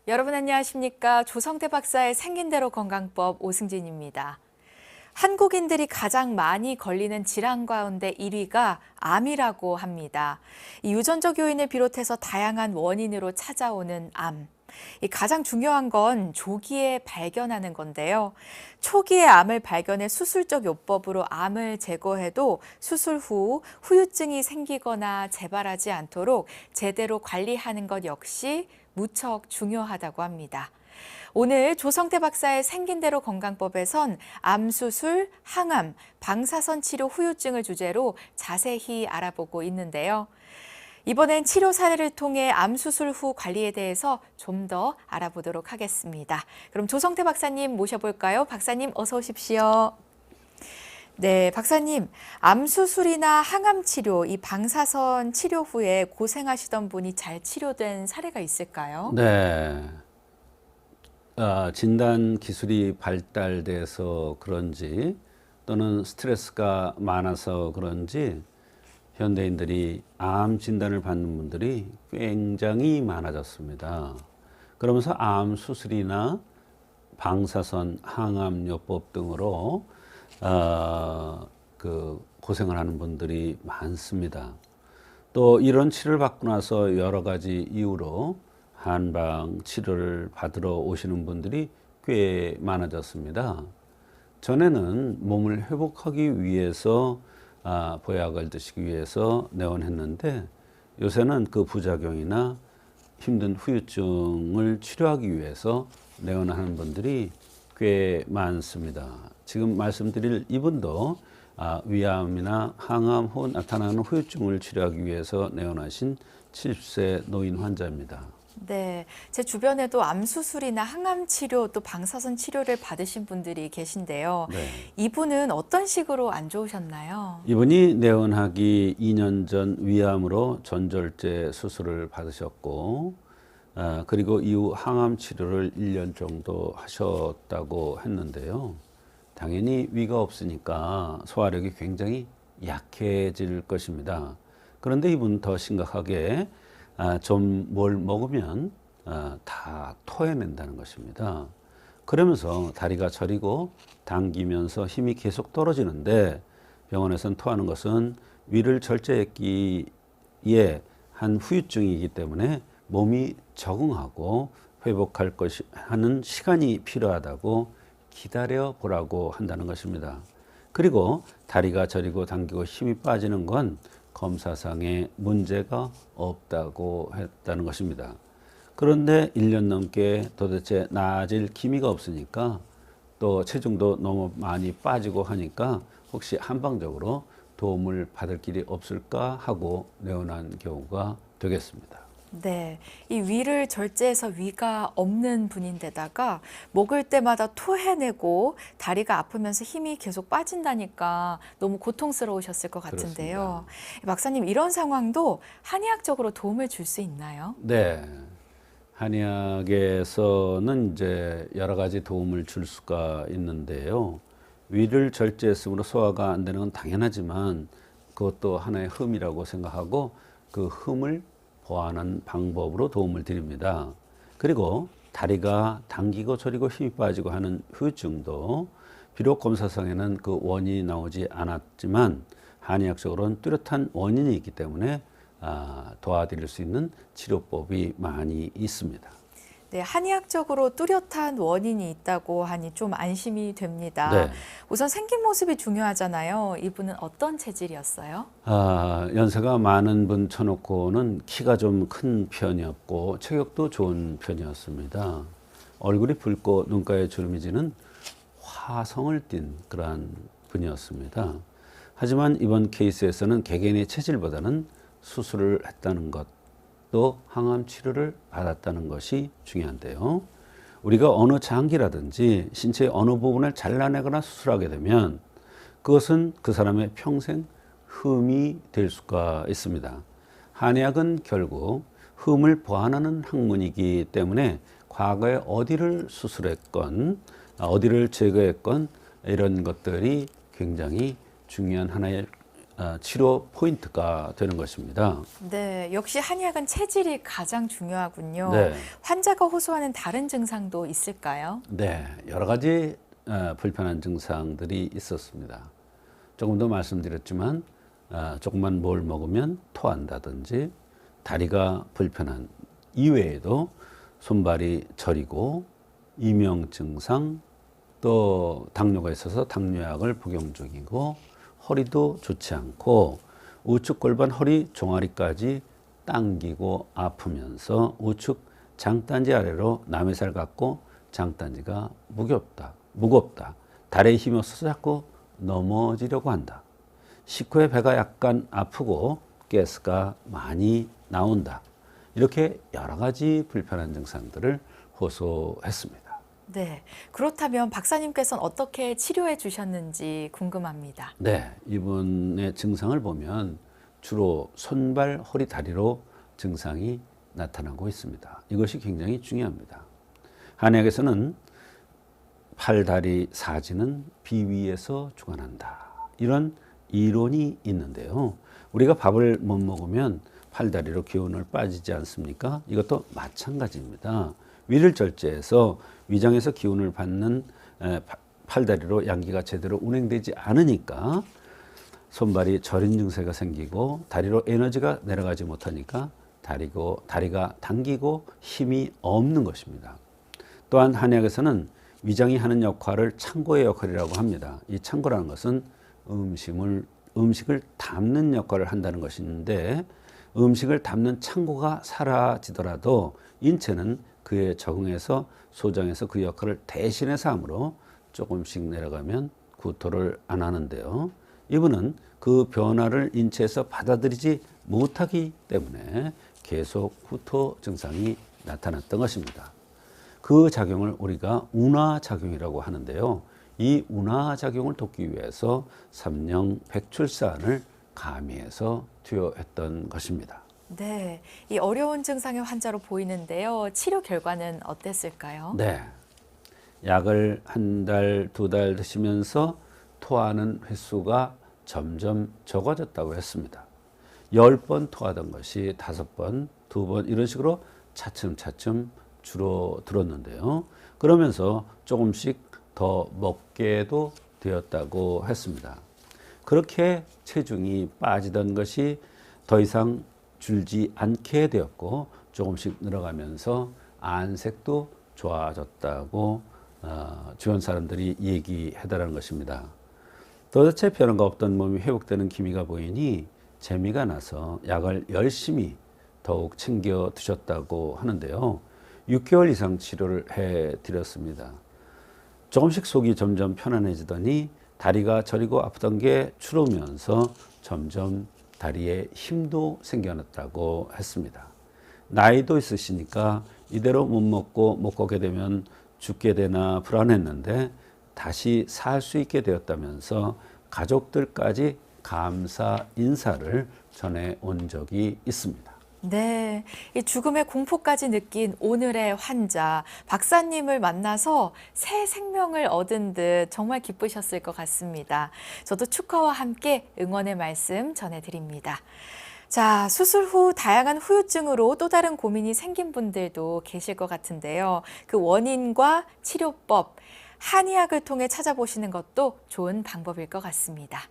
여러분 안녕하십니까? 조성태 박사의 생긴 대로 건강법 오승진입니다. 한국인들이 가장 많이 걸리는 질환 가운데 1위가 암이라고 합니다. 이 유전적 요인을 비롯해서 다양한 원인으로 찾아오는 암. 가장 중요한 건 조기에 발견하는 건데요. 초기에 암을 발견해 수술적 요법으로 암을 제거해도 수술 후 후유증이 생기거나 재발하지 않도록 제대로 관리하는 것 역시 무척 중요하다고 합니다. 오늘 조성태 박사의 생긴 대로 건강법에선 암수술, 항암, 방사선 치료 후유증을 주제로 자세히 알아보고 있는데요. 이번엔 치료 사례를 통해 암수술 후 관리에 대해서 좀 더 알아보도록 하겠습니다. 그럼 조성태 박사님 모셔볼까요? 박사님 어서 오십시오. 네, 박사님, 암수술이나 항암 치료, 이 방사선 치료 후에 고생하시던 분이 잘 치료된 사례가 있을까요? 네. 진단 기술이 발달돼서 그런지 또는 스트레스가 많아서 그런지 현대인들이 암 진단을 받는 분들이 굉장히 많아졌습니다. 그러면서 암 수술이나 방사선 항암요법 등으로 고생을 하는 분들이 많습니다. 또 이런 치료를 받고 나서 여러 가지 이유로 한방 치료를 받으러 오시는 분들이 꽤 많아졌습니다. 전에는 몸을 회복하기 위해서 보약을 드시기 위해서 내원했는데 요새는 그 부작용이나 힘든 후유증을 치료하기 위해서 내원하는 분들이 꽤 많습니다. 지금 말씀드릴 이분도 위암이나 항암 후 나타나는 후유증을 치료하기 위해서 내원하신 70세 노인 환자입니다. 네, 제 주변에도 암수술이나 항암 치료 또 방사선 치료를 받으신 분들이 계신데요. 네. 이분은 어떤 식으로 안 좋으셨나요? 이분이 내원하기 2년 전 위암으로 전절제 수술을 받으셨고 그리고 이후 항암 치료를 1년 정도 하셨다고 했는데요. 당연히 위가 없으니까 소화력이 굉장히 약해질 것입니다. 그런데 이분은 더 심각하게 좀 뭘 먹으면 다 토해낸다는 것입니다. 그러면서 다리가 저리고 당기면서 힘이 계속 떨어지는데 병원에서는 토하는 것은 위를 절제했기에 한 후유증이기 때문에 몸이 적응하고 회복할 것이 하는 시간이 필요하다고 기다려 보라고 한다는 것입니다. 그리고 다리가 저리고 당기고 힘이 빠지는 건 검사상에 문제가 없다고 했다는 것입니다. 그런데 1년 넘게 도대체 나아질 기미가 없으니까 또 체중도 너무 많이 빠지고 하니까 혹시 한방적으로 도움을 받을 길이 없을까 하고 내원한 경우가 되겠습니다. 네, 이 위를 절제해서 위가 없는 분인데다가 먹을 때마다 토해내고 다리가 아프면서 힘이 계속 빠진다니까 너무 고통스러우셨을 것 같은데요. 그렇습니다. 박사님, 이런 상황도 한의학적으로 도움을 줄 수 있나요? 네. 한의학에서는 이제 여러 가지 도움을 줄 수가 있는데요. 위를 절제했으므로 소화가 안 되는 건 당연하지만 그것도 하나의 흠이라고 생각하고 그 흠을 보완하는 방법으로 도움을 드립니다. 그리고 다리가 당기고 저리고 힘이 빠지고 하는 후유증도 비록 검사상에는 그 원인이 나오지 않았지만 한의학적으로는 뚜렷한 원인이 있기 때문에 도와드릴 수 있는 치료법이 많이 있습니다. 네, 한의학적으로 뚜렷한 원인이 있다고 하니 좀 안심이 됩니다. 네. 우선 생긴 모습이 중요하잖아요. 이분은 어떤 체질이었어요? 연세가 많은 분 쳐놓고는 키가 좀 큰 편이었고 체격도 좋은 편이었습니다. 얼굴이 붉고 눈가에 주름이 지는 화성을 띤 그러한 분이었습니다. 하지만 이번 케이스에서는 개개인의 체질보다는 수술을 했다는 것, 또 항암 치료를 받았다는 것이 중요한데요. 우리가 어느 장기라든지 신체의 어느 부분을 잘라내거나 수술하게 되면 그것은 그 사람의 평생 흠이 될 수가 있습니다. 한의학은 결국 흠을 보완하는 학문이기 때문에 과거에 어디를 수술했건 어디를 제거했건 이런 것들이 굉장히 중요한 하나의 치료 포인트가 되는 것입니다. 네, 역시 한의학은 체질이 가장 중요하군요. 네. 환자가 호소하는 다른 증상도 있을까요? 네, 여러 가지 불편한 증상들이 있었습니다. 조금 더 말씀드렸지만 조금만 뭘 먹으면 토한다든지 다리가 불편한 이외에도 손발이 저리고 이명 증상, 또 당뇨가 있어서 당뇨약을 복용 중이고 허리도 좋지 않고 우측 골반 허리 종아리까지 당기고 아프면서 우측 장단지 아래로 남이살 같고 장단지가 무겁다. 다리에 힘이 없어서 자꾸 넘어지려고 한다. 식후에 배가 약간 아프고 가스가 많이 나온다. 이렇게 여러 가지 불편한 증상들을 호소했습니다. 네, 그렇다면 박사님께서는 어떻게 치료해 주셨는지 궁금합니다. 네, 이분의 증상을 보면 주로 손발, 허리, 다리로 증상이 나타나고 있습니다. 이것이 굉장히 중요합니다. 한의학에서는 팔, 다리, 사지는 비위에서 주관한다. 이런 이론이 있는데요. 우리가 밥을 못 먹으면 팔, 다리로 기운을 빠지지 않습니까? 이것도 마찬가지입니다. 위를 절제해서 위장에서 기운을 받는 팔다리로 양기가 제대로 운행되지 않으니까 손발이 저린 증세가 생기고 다리로 에너지가 내려가지 못하니까 다리가 당기고 힘이 없는 것입니다. 또한 한의학에서는 위장이 하는 역할을 창고의 역할이라고 합니다. 이 창고라는 것은 음식을 담는 역할을 한다는 것인데 음식을 담는 창고가 사라지더라도 인체는 그에 적응해서 소장해서 그 역할을 대신해서 함으로 조금씩 내려가면 구토를 안 하는데요. 이분은 그 변화를 인체에서 받아들이지 못하기 때문에 계속 구토 증상이 나타났던 것입니다. 그 작용을 우리가 운화작용이라고 하는데요. 이 운화작용을 돕기 위해서 삼령백출산을 가미해서 투여했던 것입니다. 네, 이 어려운 증상의 환자로 보이는데요. 치료 결과는 어땠을까요? 네, 약을 한 달, 두 달 드시면서 토하는 횟수가 점점 적어졌다고 했습니다. 10번 토하던 것이 5번, 2번 이런 식으로 차츰차츰 줄어들었는데요. 그러면서 조금씩 더 먹게도 되었다고 했습니다. 그렇게 체중이 빠지던 것이 더 이상 줄지 않게 되었고 조금씩 늘어가면서 안색도 좋아졌다고 주변 사람들이 얘기해달라는 것입니다. 도대체 변화가 없던 몸이 회복되는 기미가 보이니 재미가 나서 약을 열심히 더욱 챙겨 드셨다고 하는데요. 6개월 이상 치료를 해드렸습니다. 조금씩 속이 점점 편안해지더니 다리가 저리고 아프던 게 추우면서 점점 다리에 힘도 생겨났다고 했습니다. 나이도 있으시니까 이대로 못 먹고 못 걷게 되면 죽게 되나 불안했는데 다시 살 수 있게 되었다면서 가족들까지 감사 인사를 전해온 적이 있습니다. 네, 이 죽음의 공포까지 느낀 오늘의 환자, 박사님을 만나서 새 생명을 얻은 듯 정말 기쁘셨을 것 같습니다. 저도 축하와 함께 응원의 말씀 전해드립니다. 자, 수술 후 다양한 후유증으로 또 다른 고민이 생긴 분들도 계실 것 같은데요. 그 원인과 치료법, 한의학을 통해 찾아보시는 것도 좋은 방법일 것 같습니다.